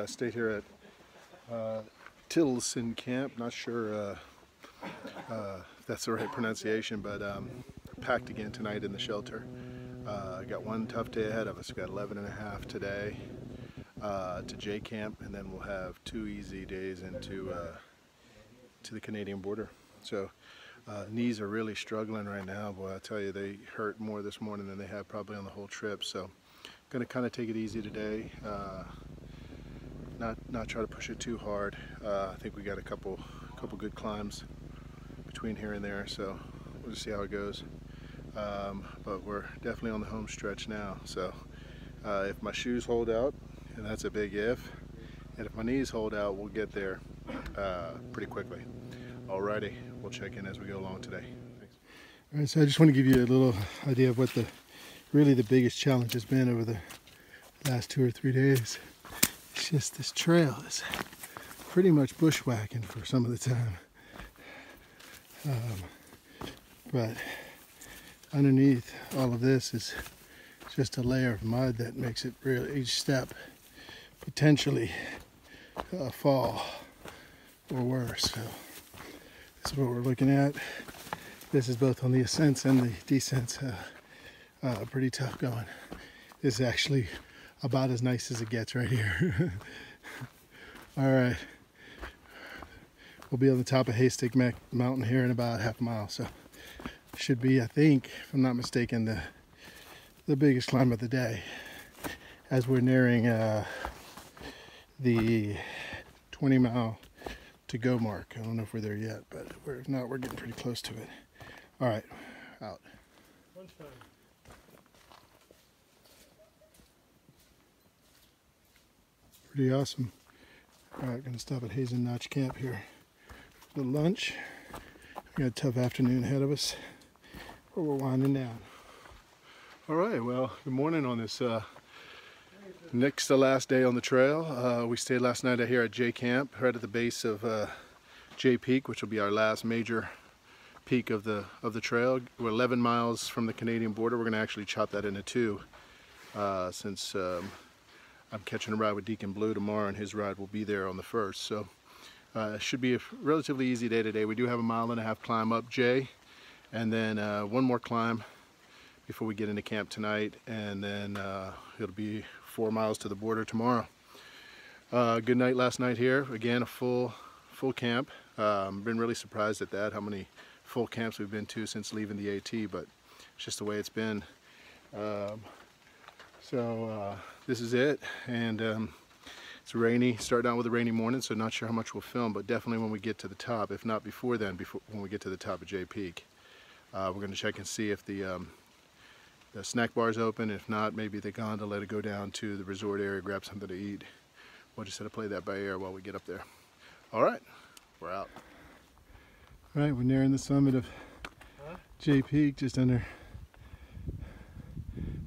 stayed here at Tilson Camp. Not sure if that's the right pronunciation, but packed again tonight in the shelter. Got one tough day ahead of us. We've got 11.5 today to J Camp, and then we'll have 2 easy days into to the Canadian border. So knees are really struggling right now. Boy, I tell you, they hurt more this morning than they have probably on the whole trip. So I'm gonna kind of take it easy today. Not try to push it too hard. I think we got a couple good climbs between here and there, so we'll just see how it goes. But we're definitely on the home stretch now. So if my shoes hold out, and that's a big if, and if my knees hold out, we'll get there pretty quickly. Alrighty, we'll check in as we go along today. Thanks. All right, so I just want to give you a little idea of what really the biggest challenge has been over the last 2 or 3 days. It's just this trail is pretty much bushwhacking for some of the time. But underneath all of this is just a layer of mud that makes it really, each step potentially fall or worse. So this is what we're looking at. This is both on the ascents and the descents. Pretty tough going. This is actually about as nice as it gets right here. All right, we'll be on the top of Haystack Mountain here in about half a mile. So should be, I think, if I'm not mistaken, the biggest climb of the day, as we're nearing the 20-mile to go mark. I don't know if we're there yet, but if not, we're getting pretty close to it. All right, out. Pretty awesome. All right, gonna stop at Hazen Notch Camp here for lunch. We got a tough afternoon ahead of us, but we're winding down. All right, well, good morning on this next to last day on the trail. We stayed last night here at J Camp, right at the base of J Peak, which will be our last major peak of the trail. We're 11 miles from the Canadian border. We're gonna actually chop that into 2 since I'm catching a ride with Deacon Blue tomorrow, and his ride will be there on the 1st. So it should be a relatively easy day today. We do have a 1.5 mile climb up J, and then 1 more climb before we get into camp tonight, and then it'll be 4 miles to the border tomorrow. Good night last night here. Again, a full camp. Been really surprised at that, how many full camps we've been to since leaving the AT, but it's just the way it's been. This is it, and it's rainy, starting out with a rainy morning, so not sure how much we'll film, but definitely when we get to the top, if not before then, when we get to the top of J Peak. We're going to check and see if the snack bar's open. If not, maybe the gondola, let it go down to the resort area, grab something to eat. We'll just have to play that by ear while we get up there. All right, we're out. All right, we're nearing the summit of J Peak, just under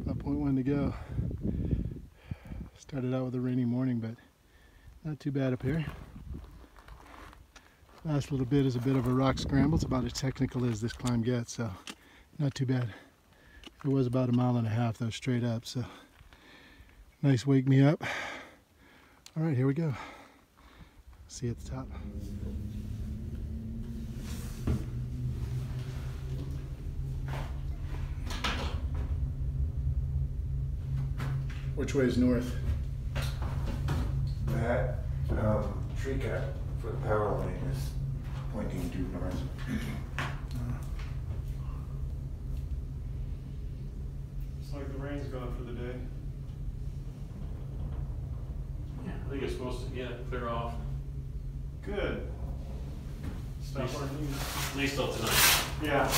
about 0.1 to go. Started out with a rainy morning, but not too bad up here. Last little bit is a bit of a rock scramble. It's about as technical as this climb gets, so not too bad. It was about 1.5 miles though, straight up, so nice wake me up. All right, here we go. See you at the top. Which way is north? That tree cap for the power line is pointing due north. Looks like the rain's gone for the day. Yeah, I think it's supposed to clear off. Good. Stop our news. At least till tonight. Yeah.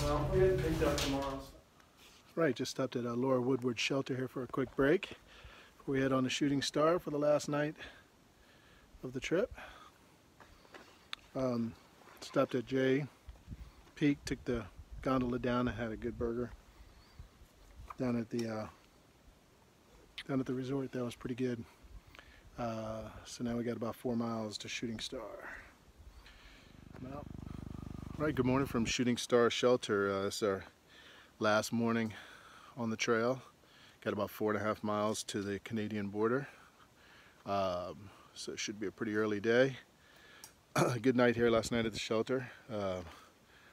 Well, we get picked up tomorrow. Right, just stopped at Laura Woodward Shelter here for a quick break before we head on to Shooting Star for the last night of the trip. Stopped at J Peak, took the gondola down and had a good burger down at the resort. That was pretty good. So now we got about 4 miles to Shooting Star. Well, right, good morning from Shooting Star Shelter. It's our last morning on the trail. Got about 4.5 miles to the Canadian border. So it should be a pretty early day. Good night here last night at the shelter.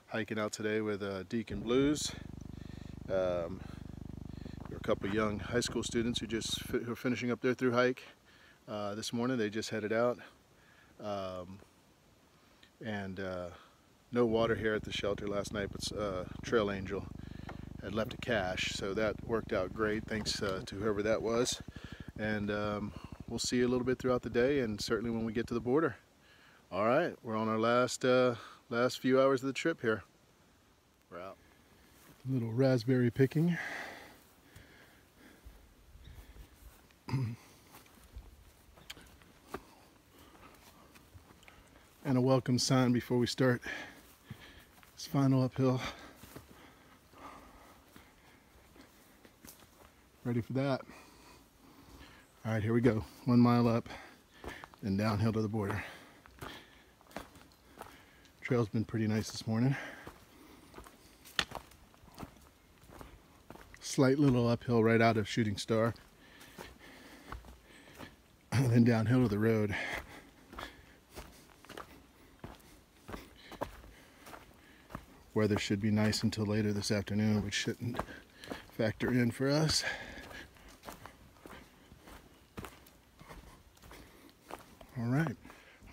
Hiking out today with Deacon Blues. There are a couple of young high school students who are finishing up their thru-hike. This morning they just headed out. No water here at the shelter last night, but Trail Angel had left a cache, so that worked out great. Thanks to whoever that was. And we'll see you a little bit throughout the day, and certainly when we get to the border. All right, we're on our last few hours of the trip here. We're out. A little raspberry picking. And a welcome sign before we start this final uphill. Ready for that? All right, here we go. 1 mile up and downhill to the border. Trail's been pretty nice this morning. Slight little uphill right out of Shooting Star. And then downhill to the road. Weather should be nice until later this afternoon, which shouldn't factor in for us.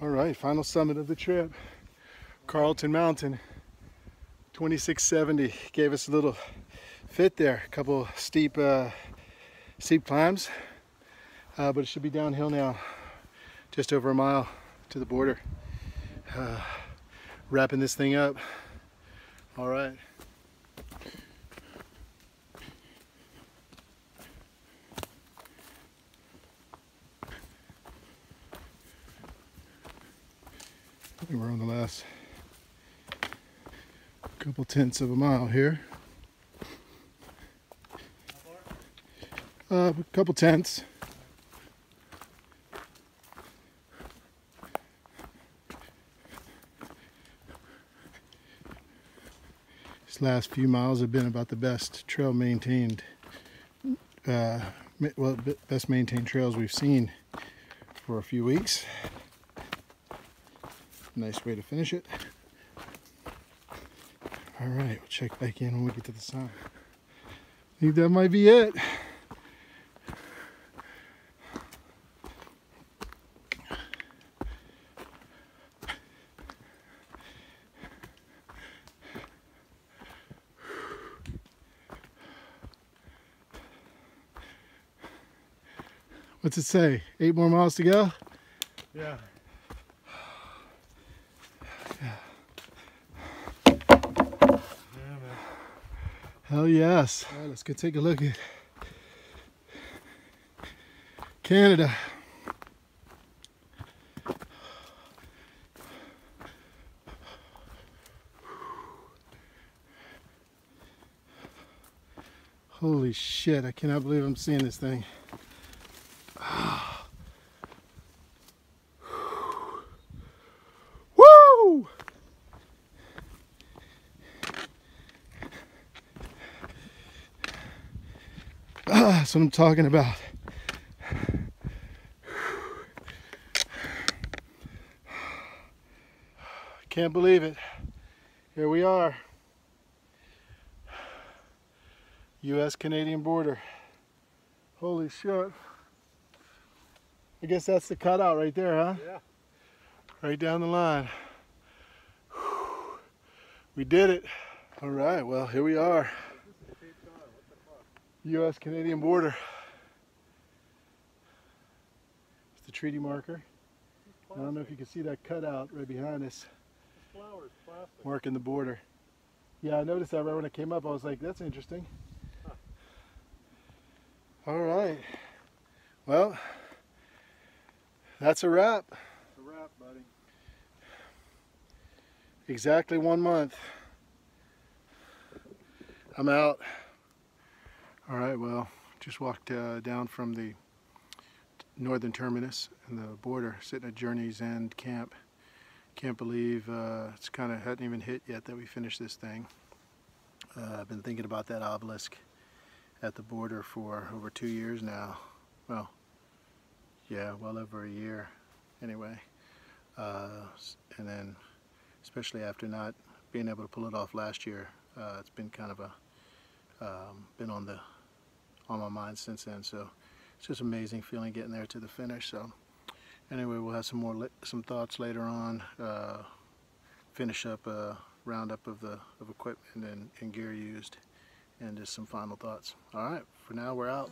All right, final summit of the trip. Carlton Mountain, 2670. Gave us a little fit there, a couple steep climbs, but it should be downhill now, just over a mile to the border. Wrapping this thing up. All right. We're on the last couple tenths of a mile here. A couple tenths. These last few miles have been about the best trail maintained, best maintained trails we've seen for a few weeks. Nice way to finish it. All right, we'll check back in when we get to the sign. I think that might be it. What's it say? 8 more miles to go? Yeah. Hell yes. All right, let's go take a look at Canada. Holy shit, I cannot believe I'm seeing this thing. Woo! That's what I'm talking about. Can't believe it. Here we are. US-Canadian border. Holy shit. I guess that's the cutout right there, huh? Yeah. Right down the line. We did it. All right, well, here we are. US-Canadian border. It's the treaty marker. I don't know if you can see that cutout right behind us. Flowers, plastic. Marking the border. Yeah, I noticed that right when it came up. I was like, that's interesting. Huh. All right. Well, that's a wrap. It's a wrap, buddy. Exactly 1 month. I'm out. All right, well, just walked down from the northern terminus and the border, sitting at Journey's End Camp. Can't believe it's kind of hadn't even hit yet that we finished this thing. I've been thinking about that obelisk at the border for over 2 years now. Well, yeah, well over a year anyway. And then especially after not being able to pull it off last year, it's been kind of a been on my mind since then. So it's just amazing feeling getting there to the finish. So anyway, we'll have some thoughts later on. Finish up a roundup of equipment and gear used, and just some final thoughts. All right, for now we're out.